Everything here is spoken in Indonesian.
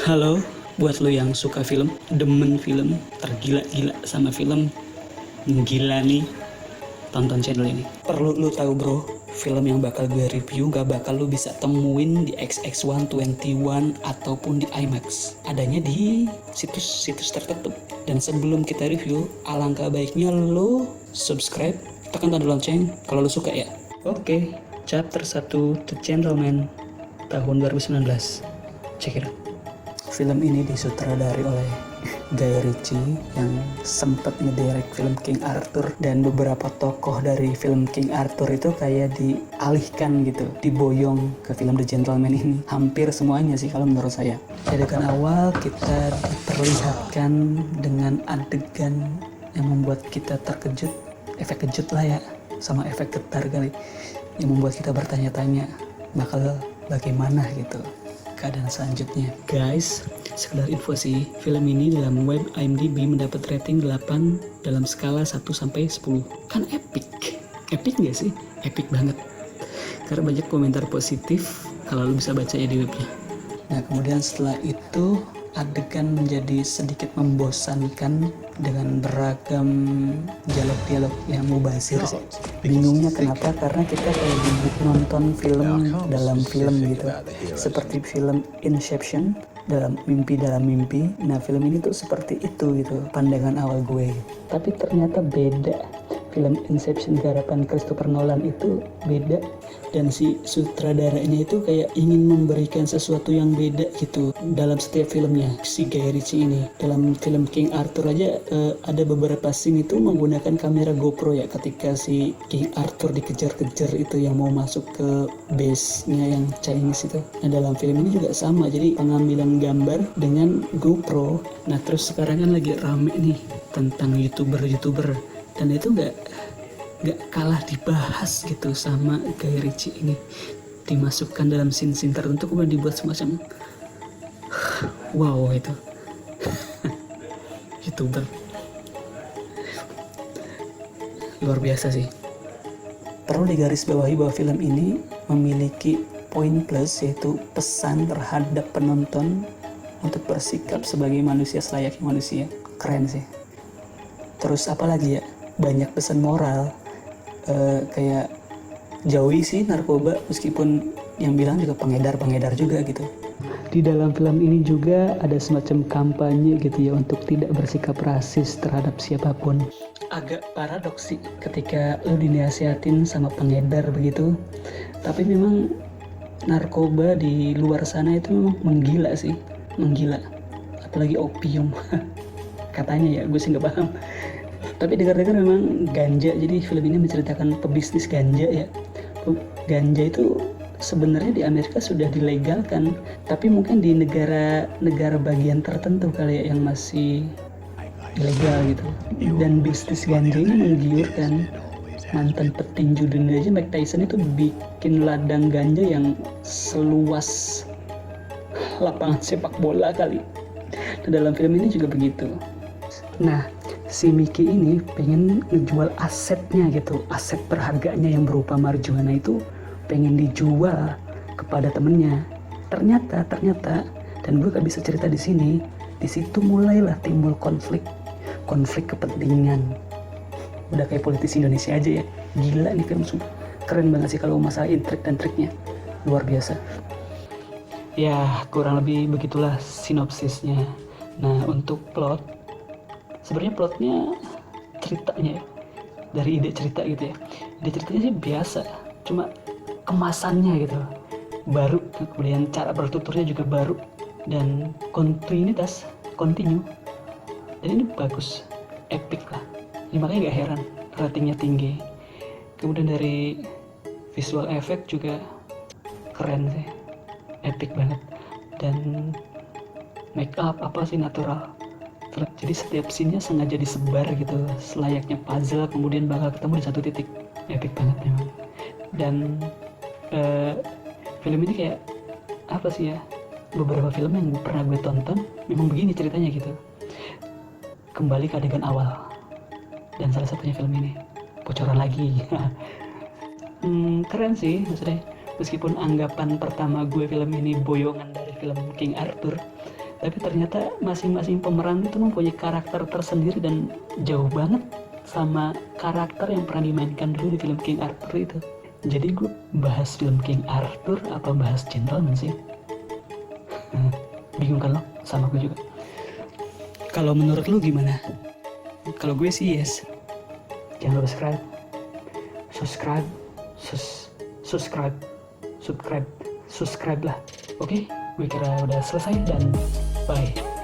Halo, buat lo yang suka film, demen film, tergila-gila sama film, gila nih, tonton channel ini. Perlu lo tahu bro, film yang bakal gue review gak bakal lo bisa temuin di XX121 ataupun di IMAX. Adanya di situs-situs tertentu. Dan sebelum kita review, alangkah baiknya lo subscribe, tekan tanda lonceng kalau lo suka ya. Oke, chapter 1 The Gentleman tahun 2019. Check it out. Film ini disutradari oleh Guy Ritchie yang sempat ngedirect film King Arthur, dan beberapa tokoh dari film King Arthur itu kayak dialihkan gitu, diboyong ke film The Gentleman ini. Hampir semuanya sih kalau menurut saya. Adegan awal kita diperlihatkan dengan adegan yang membuat kita terkejut, efek kejut lah ya, sama efek getar kali, yang membuat kita bertanya-tanya bakal bagaimana gitu keadaan selanjutnya. Guys, sekedar info sih, film ini dalam web IMDb mendapat rating 8 dalam skala 1 sampai 10. Kan epic. Epic gak sih? Epic banget. Karena banyak komentar positif kalau lu bisa baca ya di webnya. Nah, kemudian setelah itu adegan menjadi sedikit membosankan dengan beragam dialog-dialog yang mubazir sih. Bingungnya kenapa? Karena kita kayak nonton film dalam film gitu, seperti film Inception, dalam mimpi. Nah, film ini tuh seperti itu gitu pandangan awal gue, tapi ternyata beda. Film Inception garapan Christopher Nolan itu beda, dan si sutradaranya itu kayak ingin memberikan sesuatu yang beda gitu dalam setiap filmnya. Si Guy Ritchie ini dalam film King Arthur aja ada beberapa scene itu menggunakan kamera GoPro ya, ketika si King Arthur dikejar-kejar itu yang mau masuk ke base-nya yang Chinese itu. Nah, dalam film ini juga sama, jadi pengambilan gambar dengan GoPro. Nah, terus sekarang kan lagi rame nih tentang YouTuber, dan itu nggak kalah dibahas gitu sama Guy Ritchie ini, dimasukkan dalam scene-scene tertentu kemudian dibuat semacam wow itu YouTuber luar biasa sih. Perlu digarisbawahi bahwa film ini memiliki poin plus, yaitu pesan terhadap penonton untuk bersikap sebagai manusia selayaknya manusia. Keren sih. Terus apa lagi ya, banyak pesan moral, kayak jauhi sih narkoba, meskipun yang bilang juga pengedar juga gitu. Di dalam film ini juga ada semacam kampanye gitu ya untuk tidak bersikap rasis terhadap siapapun. Agak paradoks sih ketika lu dinasihatin sama pengedar begitu, tapi memang narkoba di luar sana itu memang menggila sih, menggila, apalagi opium. Katanya ya, gue sih nggak paham. Tapi dengar-dengar memang ganja, jadi film ini menceritakan pebisnis ganja ya. Ganja itu sebenarnya di Amerika sudah dilegalkan, tapi mungkin di negara bagian tertentu kali ya yang masih ilegal gitu. Dan bisnis ganja ini menggiurkan. Mantan petinju dunia aja Mike Tyson itu bikin ladang ganja yang seluas lapangan sepak bola kali. Dan dalam film ini juga begitu. Nah, si Mickey ini pengen ngejual asetnya gitu, aset berharganya yang berupa marijuana itu pengen dijual kepada temennya. Ternyata, dan gue gak bisa cerita di sini. Di situ mulailah timbul konflik kepentingan. Udah kayak politisi Indonesia aja ya. Gila nih film, sumpah keren banget sih kalau masalah intrik dan triknya, luar biasa. Ya, kurang lebih begitulah sinopsisnya. Nah, untuk plot, sebenarnya plotnya, ceritanya ya, dari ide cerita gitu ya, ide ceritanya sih biasa, cuma kemasannya gitu baru, kemudian cara bertuturnya juga baru, dan kontinu, dan ini bagus, epic lah. Jadi makanya gak heran ratingnya tinggi. Kemudian dari visual effect juga keren sih, epic banget, dan make up apa sih natural. Jadi setiap scene-nya sengaja disebar gitu, selayaknya puzzle, kemudian bakal ketemu di satu titik. Epic banget memang. Dan film ini kayak apa sih ya, beberapa film yang pernah gue tonton memang begini ceritanya gitu. Kembali ke adegan awal, dan salah satunya film ini. Bocoran lagi. Keren sih, maksudnya meskipun anggapan pertama gue film ini boyongan dari film King Arthur, Tapi ternyata masing-masing pemeran itu mempunyai karakter tersendiri dan jauh banget sama karakter yang pernah dimainkan dulu di film King Arthur itu. Jadi gue bahas film King Arthur apa bahas Gentleman sih? Bingung kan lo? Sama gue juga. Kalau menurut lo gimana? Kalau gue sih yes. Jangan lupa subscribe lah. Oke, gue kira udah selesai dan bye.